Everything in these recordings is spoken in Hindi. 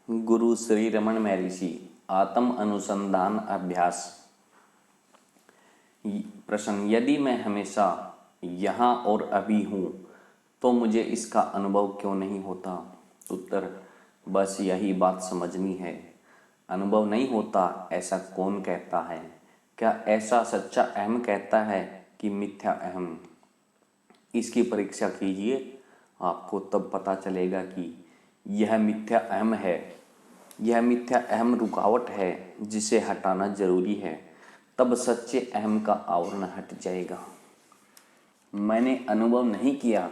गुरु श्री रमन महर्षि आत्म अनुसंधान अभ्यास। प्रश्न, यदि मैं हमेशा यहाँ और अभी हूँ तो मुझे इसका अनुभव क्यों नहीं होता? उत्तर, बस यही बात समझनी है। अनुभव नहीं होता ऐसा कौन कहता है? क्या ऐसा सच्चा अहम कहता है कि मिथ्या अहम? इसकी परीक्षा कीजिए, आपको तब पता चलेगा कि यह मिथ्या अहम है। यह मिथ्या अहम रुकावट है जिसे हटाना जरूरी है, तब सच्चे अहम का आवरण हट जाएगा। मैंने अनुभव नहीं किया,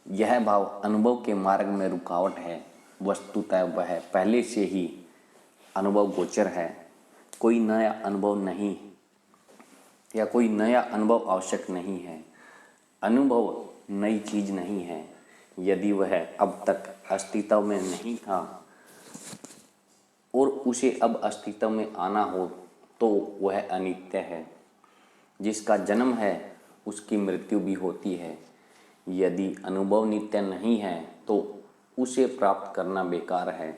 यह भाव अनुभव के मार्ग में रुकावट है। वस्तुतः वह पहले से ही अनुभव गोचर है। कोई नया अनुभव नहीं या कोई नया अनुभव आवश्यक नहीं है। अनुभव नई चीज नहीं है। यदि वह अब तक अस्तित्व में नहीं था और उसे अब अस्तित्व में आना हो तो वह अनित्य है। जिसका जन्म है उसकी मृत्यु भी होती है। यदि अनुभव नित्य नहीं है तो उसे प्राप्त करना बेकार है।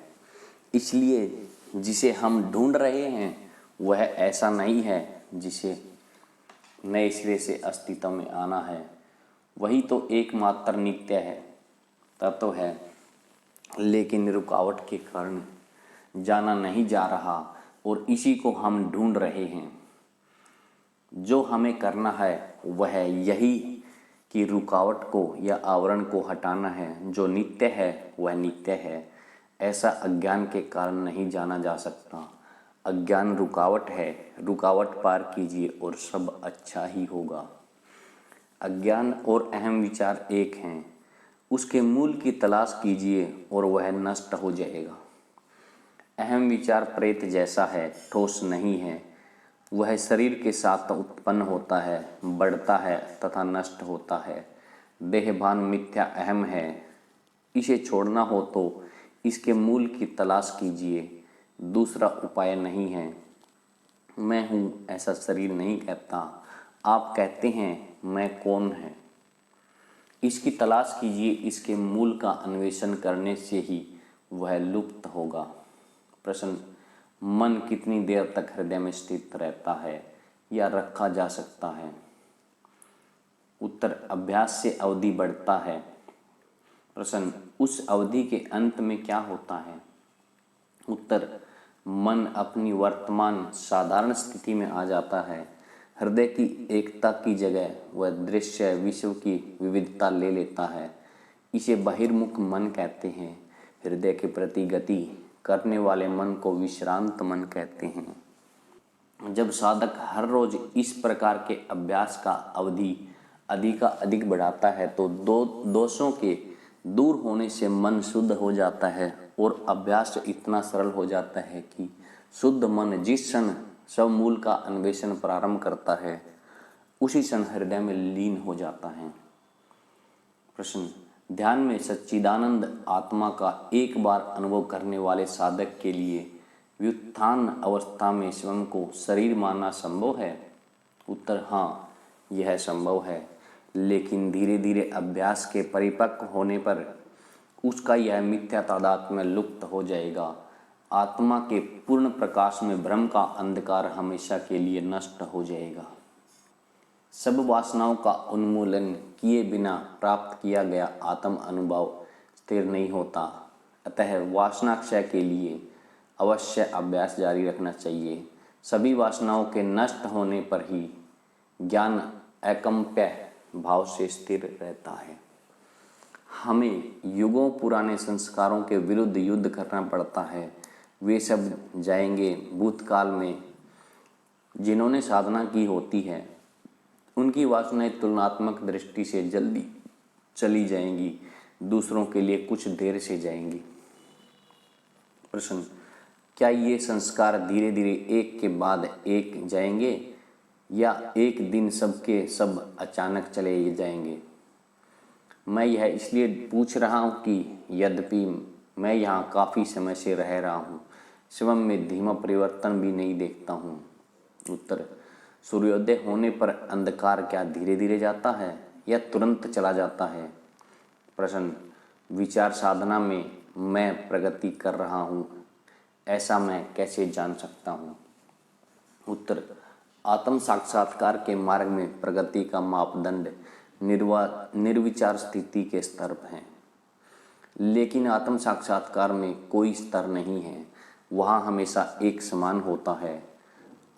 इसलिए जिसे हम ढूंढ रहे हैं वह ऐसा नहीं है जिसे नए सिरे से अस्तित्व में आना है। वही तो एकमात्र नित्य है, तत्व है, लेकिन रुकावट के कारण जाना नहीं जा रहा और इसी को हम ढूंढ रहे हैं। जो हमें करना है वह यही कि रुकावट को या आवरण को हटाना है। जो नित्य है वह नित्य है, ऐसा अज्ञान के कारण नहीं जाना जा सकता। अज्ञान रुकावट है, रुकावट पार कीजिए और सब अच्छा ही होगा। अज्ञान और अहम विचार एक हैं, उसके मूल की तलाश कीजिए और वह नष्ट हो जाएगा। अहम विचार प्रेत जैसा है, ठोस नहीं है। वह शरीर के साथ उत्पन्न होता है, बढ़ता है तथा नष्ट होता है। देहभान मिथ्या अहम है। इसे छोड़ना हो तो इसके मूल की तलाश कीजिए, दूसरा उपाय नहीं है। मैं हूँ ऐसा शरीर नहीं कहता। आप कहते हैं मैं कौन है? इसकी तलाश कीजिए। इसके मूल का अन्वेषण करने से ही वह लुप्त होगा। प्रश्न, मन कितनी देर तक हृदय में स्थित रहता है या रखा जा सकता है? उत्तर, अभ्यास से अवधि बढ़ता है। प्रश्न, उस अवधि के अंत में क्या होता है? उत्तर, मन अपनी वर्तमान साधारण स्थिति में आ जाता है। हृदय की एकता की जगह वह दृश्य विश्व की विविधता ले लेता है। इसे बहिर्मुख मन कहते हैं। हृदय के प्रति गति करने वाले मन को विश्रांत मन कहते हैं। जब साधक हर रोज इस प्रकार के अभ्यास का अवधि अधिक बढ़ाता है तो दोषों के दूर होने से मन शुद्ध हो जाता है और अभ्यास इतना सरल हो जाता है कि शुद्ध मन जिस क्षण सब मूल का अन्वेषण प्रारंभ करता है उसी क्षण हृदय में लीन हो जाता है। प्रश्न, ध्यान में सच्चिदानंद आत्मा का एक बार अनुभव करने वाले साधक के लिए व्युत्थान अवस्था में स्वयं को शरीर मानना संभव है? उत्तर, हाँ, यह संभव है, लेकिन धीरे धीरे अभ्यास के परिपक्व होने पर उसका यह मिथ्या तादात्म्य में लुप्त हो जाएगा। आत्मा के पूर्ण प्रकाश में भ्रम का अंधकार हमेशा के लिए नष्ट हो जाएगा। सब वासनाओं का उन्मूलन किए बिना प्राप्त किया गया आत्म अनुभव स्थिर नहीं होता। अतः वासना क्षय के लिए अवश्य अभ्यास जारी रखना चाहिए। सभी वासनाओं के नष्ट होने पर ही ज्ञान अकंप्य भाव से स्थिर रहता है। हमें युगों पुराने संस्कारों के विरुद्ध युद्ध करना पड़ता है। वे सब जाएंगे। भूतकाल में जिन्होंने साधना की होती है उनकी वासनाएं तुलनात्मक दृष्टि से जल्दी चली जाएंगी, दूसरों के लिए कुछ देर से जाएंगी। प्रश्न, क्या ये संस्कार धीरे धीरे एक के बाद एक जाएंगे या एक दिन सबके सब अचानक चले जाएंगे? मैं यह इसलिए पूछ रहा हूँ कि यद्यपि मैं यहाँ काफ़ी समय से रह रहा हूँ, स्वयं में धीमा परिवर्तन भी नहीं देखता हूँ। उत्तर, सूर्योदय होने पर अंधकार क्या धीरे धीरे जाता है या तुरंत चला जाता है? प्रश्न, विचार साधना में मैं प्रगति कर रहा हूँ ऐसा मैं कैसे जान सकता हूँ? उत्तर, आत्म साक्षात्कार के मार्ग में प्रगति का मापदंड निर्विचार स्थिति के स्तर हैं, लेकिन आत्म साक्षात्कार में कोई स्तर नहीं है, वहाँ हमेशा एक समान होता है।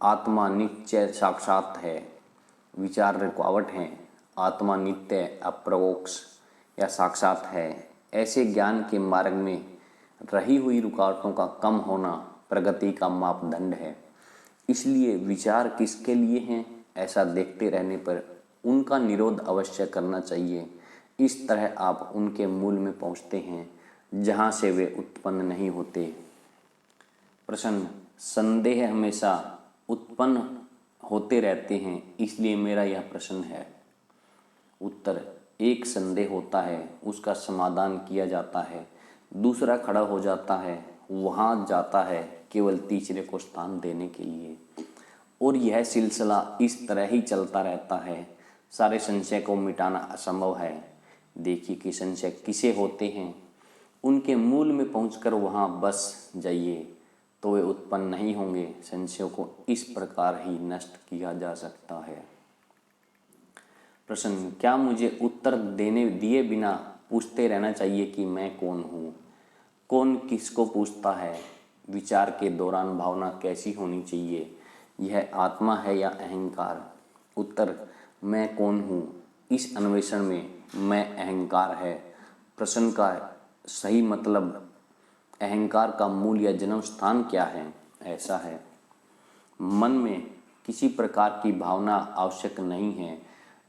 आत्मा नित्य साक्षात है, विचार रुकावट हैं। आत्मा नित्य अपरोक्ष या साक्षात है। ऐसे ज्ञान के मार्ग में रही हुई रुकावटों का कम होना प्रगति का मापदंड है। इसलिए विचार किसके लिए हैं, ऐसा देखते रहने पर उनका निरोध अवश्य करना चाहिए। इस तरह आप उनके मूल में पहुंचते हैं, जहां से वे उत्पन्न नहीं होते। प्रश्न, संदेह हमेशा उत्पन्न होते रहते हैं, इसलिए मेरा यह प्रश्न है। उत्तर, एक संदेह होता है, उसका समाधान किया जाता है, दूसरा खड़ा हो जाता है, वहाँ जाता है केवल तीसरे को स्थान देने के लिए, और यह सिलसिला इस तरह ही चलता रहता है। सारे संशय को मिटाना असंभव है। देखिए कि संशय किसे होते हैं, उनके मूल में पहुंचकर वहाँ बस जाइए तो वे उत्पन्न नहीं होंगे। संशयों को इस प्रकार ही नष्ट किया जा सकता है। प्रश्न, क्या मुझे उत्तर दिए बिना पूछते रहना चाहिए कि मैं कौन हूँ? कौन किसको पूछता है? विचार के दौरान भावना कैसी होनी चाहिए? यह आत्मा है या अहंकार? उत्तर, मैं कौन हूँ, इस अन्वेषण में मैं अहंकार है। प्रश्न का सही मतलब अहंकार का मूल या जन्म स्थान क्या है? ऐसा है, मन में किसी प्रकार की भावना आवश्यक नहीं है।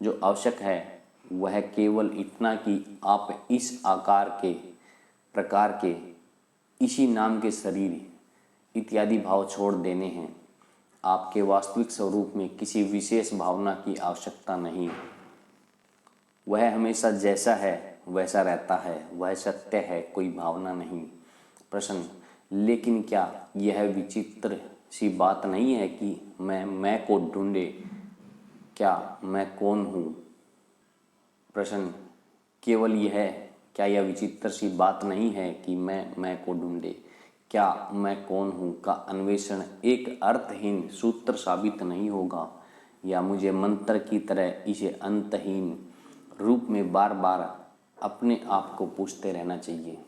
जो आवश्यक है वह केवल इतना कि आप इस आकार के, प्रकार के, इसी नाम के शरीर इत्यादि भाव छोड़ देने हैं। आपके वास्तविक स्वरूप में किसी विशेष भावना की आवश्यकता नहीं। वह हमेशा जैसा है वैसा रहता है, वह सत्य है, कोई भावना नहीं। प्रश्न, लेकिन क्या यह विचित्र सी बात नहीं है कि मैं को ढूंढे? क्या मैं कौन हूँ? प्रश्न, केवल क्या यह विचित्र सी बात नहीं है कि मैं को ढूंढे? क्या मैं कौन हूँ का अन्वेषण एक अर्थहीन सूत्र साबित नहीं होगा, या मुझे मंत्र की तरह इसे अंतहीन रूप में बार बार अपने आप को पूछते रहना चाहिए?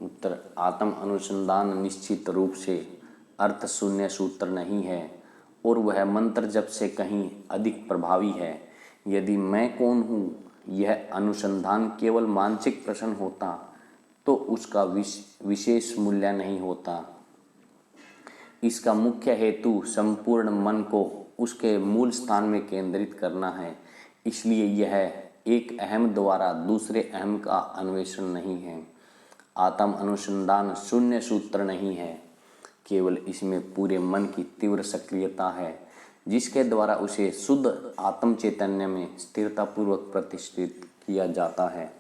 उत्तर, आत्म अनुसंधान निश्चित रूप से अर्थ शून्य सूत्र नहीं है, और वह मंत्र जप से कहीं अधिक प्रभावी है। यदि मैं कौन हूँ यह अनुसंधान केवल मानसिक प्रश्न होता तो उसका विशेष मूल्य नहीं होता। इसका मुख्य हेतु संपूर्ण मन को उसके मूल स्थान में केंद्रित करना है। इसलिए यह एक अहम द्वारा दूसरे अहम का अन्वेषण नहीं है। आत्म अनुसंधान शून्य सूत्र नहीं है, केवल इसमें पूरे मन की तीव्र सक्रियता है, जिसके द्वारा उसे शुद्ध आत्म चैतन्य में स्थिरतापूर्वक प्रतिष्ठित किया जाता है।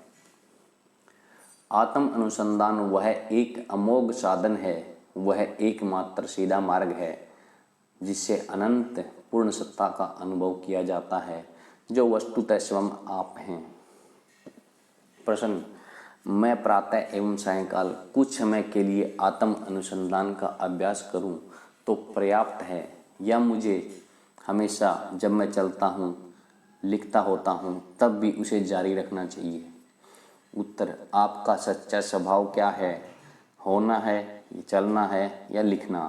आत्म अनुसंधान वह एक अमोघ साधन है, वह एकमात्र सीधा मार्ग है जिससे अनंत पूर्ण सत्ता का अनुभव किया जाता है, जो वस्तुतः स्वयं आप हैं। प्रश्न, मैं प्रातः एवं सायंकाल कुछ समय के लिए आत्म अनुसंधान का अभ्यास करूं तो पर्याप्त है, या मुझे हमेशा जब मैं चलता हूं, लिखता होता हूं, तब भी उसे जारी रखना चाहिए? उत्तर, आपका सच्चा स्वभाव क्या है? होना है, चलना है या लिखना?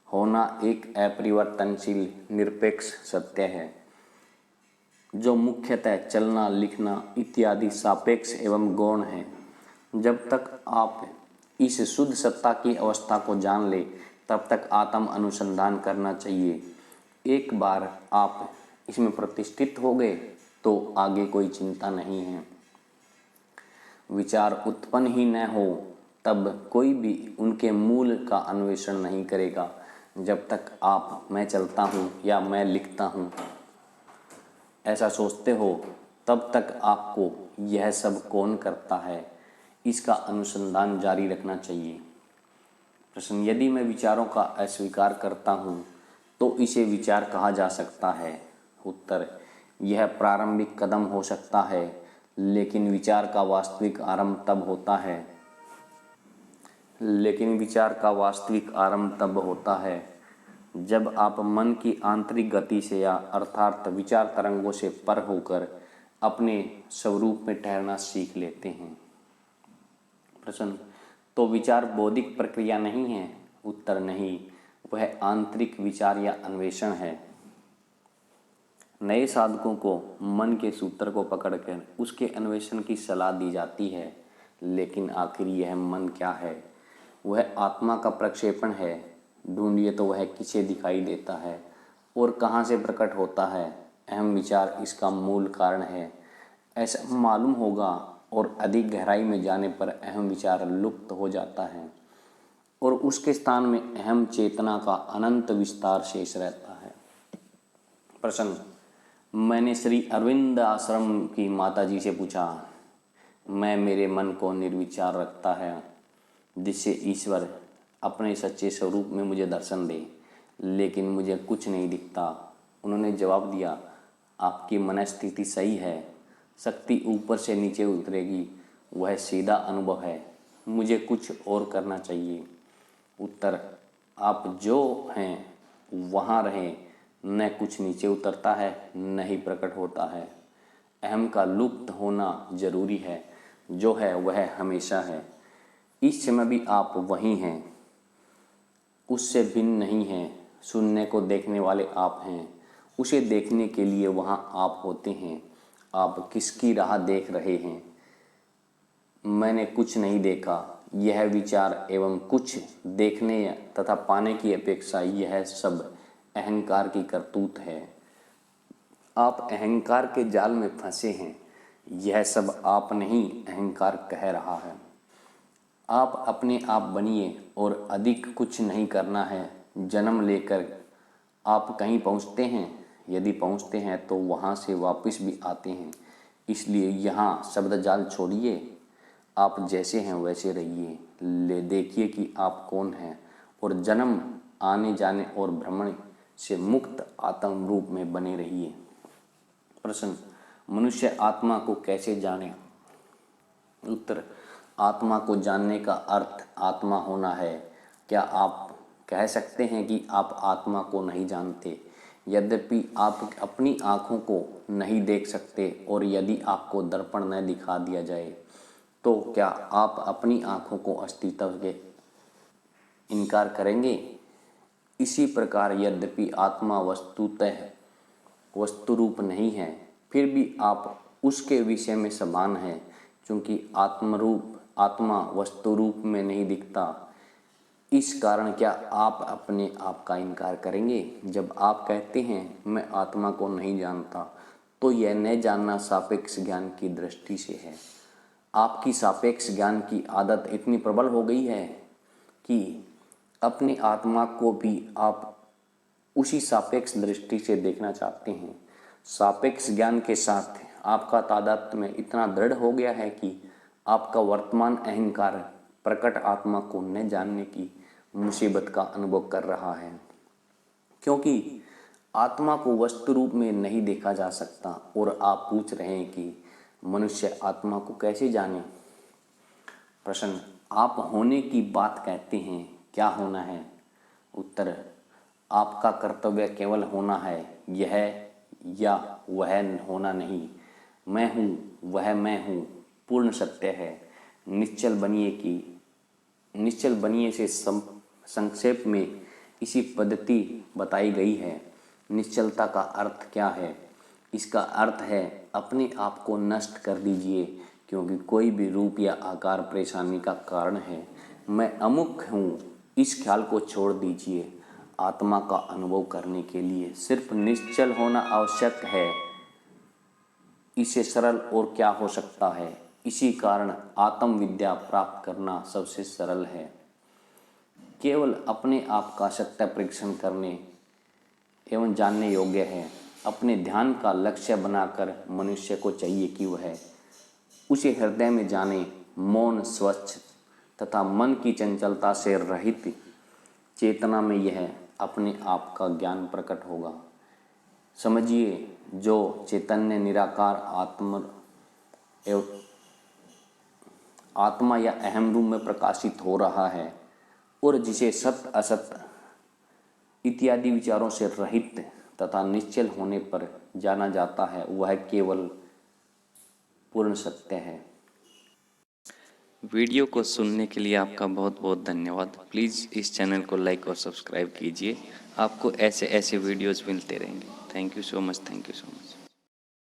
होना एक अपरिवर्तनशील निरपेक्ष सत्य है, जो मुख्यतः चलना, लिखना इत्यादि सापेक्ष एवं गौण है। जब तक आप इस शुद्ध सत्ता की अवस्था को जान ले, तब तक आत्म अनुसंधान करना चाहिए। एक बार आप इसमें प्रतिष्ठित हो गए तो आगे कोई चिंता नहीं है। विचार उत्पन्न ही न हो तब कोई भी उनके मूल का अन्वेषण नहीं करेगा। जब तक आप मैं चलता हूँ या मैं लिखता हूँ ऐसा सोचते हो, तब तक आपको यह सब कौन करता है, इसका अनुसंधान जारी रखना चाहिए। प्रश्न, यदि मैं विचारों का अस्वीकार करता हूँ तो इसे विचार कहा जा सकता है? उत्तर, यह प्रारंभिक कदम हो सकता है, लेकिन विचार का वास्तविक आरंभ तब होता है लेकिन विचार का वास्तविक आरंभ तब होता है जब आप मन की आंतरिक गति से या अर्थात विचार तरंगों से पर होकर अपने स्वरूप में ठहरना सीख लेते हैं। प्रश्न, तो विचार बौद्धिक प्रक्रिया नहीं है? उत्तर, नहीं, वह आंतरिक विचार या अन्वेषण है। नए साधकों को मन के सूत्र को पकड़कर उसके अन्वेषण की सलाह दी जाती है, लेकिन आखिर यह मन क्या है? वह आत्मा का प्रक्षेपण है। ढूंढिए तो वह किसे दिखाई देता है और कहाँ से प्रकट होता है? अहम विचार इसका मूल कारण है, ऐसा मालूम होगा, और अधिक गहराई में जाने पर अहम विचार लुप्त हो जाता है और उसके स्थान में अहम चेतना का अनंत विस्तार शेष रहता है। प्रश्न, मैंने श्री अरविंद आश्रम की माताजी से पूछा, मैं मेरे मन को निर्विचार रखता है जिससे ईश्वर अपने सच्चे स्वरूप में मुझे दर्शन दे, लेकिन मुझे कुछ नहीं दिखता। उन्होंने जवाब दिया, आपकी मनस्थिति सही है, शक्ति ऊपर से नीचे उतरेगी, वह सीधा अनुभव है, मुझे कुछ और करना चाहिए। उत्तर, आप जो हैं वहाँ रहें, न कुछ नीचे उतरता है न ही प्रकट होता है। अहम का लुप्त होना जरूरी है, जो है वह हमेशा है। इस समय भी आप वही हैं, उससे भिन्न नहीं हैं। सुनने को देखने वाले आप हैं, उसे देखने के लिए वहाँ आप होते हैं। आप किसकी राह देख रहे हैं? मैंने कुछ नहीं देखा, यह विचार एवं कुछ देखने तथा पाने की अपेक्षा यह सब अहंकार की करतूत है। आप अहंकार के जाल में फंसे हैं, यह सब आप नहीं, अहंकार कह रहा है। आप अपने आप बनिए और अधिक कुछ नहीं करना है। जन्म लेकर आप कहीं पहुंचते हैं, यदि पहुंचते हैं तो वहां से वापस भी आते हैं, इसलिए यहाँ शब्द जाल छोड़िए, आप जैसे हैं वैसे रहिए। ले देखिए कि आप कौन हैं और जन्म, आने जाने और भ्रमण से मुक्त आत्म रूप में बने रहिए। प्रश्न, मनुष्य आत्मा को कैसे जाने? उत्तर, आत्मा को जानने का अर्थ आत्मा होना है। क्या आप कह सकते हैं कि आप आत्मा को नहीं जानते? यद्यपि आप अपनी आँखों को नहीं देख सकते और यदि आपको दर्पण न दिखा दिया जाए तो क्या आप अपनी आँखों को अस्तित्व के इनकार करेंगे? इसी प्रकार यद्यपि आत्मा वस्तुतः वस्तुरूप नहीं है, फिर भी आप उसके विषय में समान हैं, क्योंकि आत्मा वस्तुरूप में नहीं दिखता। इस कारण क्या आप अपने आप का इनकार करेंगे? जब आप कहते हैं मैं आत्मा को नहीं जानता, तो यह न जानना सापेक्ष ज्ञान की दृष्टि से है। आपकी सापेक्ष ज्ञान की आदत इतनी प्रबल हो गई है कि अपनी आत्मा को भी आप उसी सापेक्ष दृष्टि से देखना चाहते हैं। सापेक्ष ज्ञान के साथ आपका तादात्म्य में इतना दृढ़ हो गया है कि आपका वर्तमान अहंकार प्रकट आत्मा को न जानने की मुसीबत का अनुभव कर रहा है, क्योंकि आत्मा को वस्तु रूप में नहीं देखा जा सकता। और आप पूछ रहे हैं कि मनुष्य आत्मा को कैसे जाने? प्रश्न, आप होने की बात कहते हैं, क्या होना है? उत्तर, आपका कर्तव्य केवल होना है, यह या वह होना नहीं। मैं हूँ, वह मैं हूँ, पूर्ण सत्य है। निश्चल बनिए से संक्षेप में इसी पद्धति बताई गई है। निश्चलता का अर्थ क्या है? इसका अर्थ है अपने आप को नष्ट कर दीजिए, क्योंकि कोई भी रूप या आकार परेशानी का कारण है। मैं अमुक हूँ, इस ख्याल को छोड़ दीजिए। आत्मा का अनुभव करने के लिए सिर्फ निश्चल होना आवश्यक है। इससे सरल और क्या हो सकता है? इसी कारण आत्म विद्या प्राप्त करना सबसे सरल है। केवल अपने आप का सत्य परीक्षण करने एवं जानने योग्य है। अपने ध्यान का लक्ष्य बनाकर मनुष्य को चाहिए कि वह उसे हृदय में जाने। मौन, स्वच्छ तथा मन की चंचलता से रहित चेतना में यह अपने आप का ज्ञान प्रकट होगा। समझिए, जो चैतन्य निराकार आत्मा या अहम रूप में प्रकाशित हो रहा है और जिसे सत्य असत्य इत्यादि विचारों से रहित तथा निश्चल होने पर जाना जाता है, वह केवल पूर्ण सत्य है। वीडियो को सुनने के लिए आपका बहुत बहुत धन्यवाद। प्लीज़ इस चैनल को लाइक और सब्सक्राइब कीजिए। आपको ऐसे ऐसे वीडियोस मिलते रहेंगे। Thank you so much.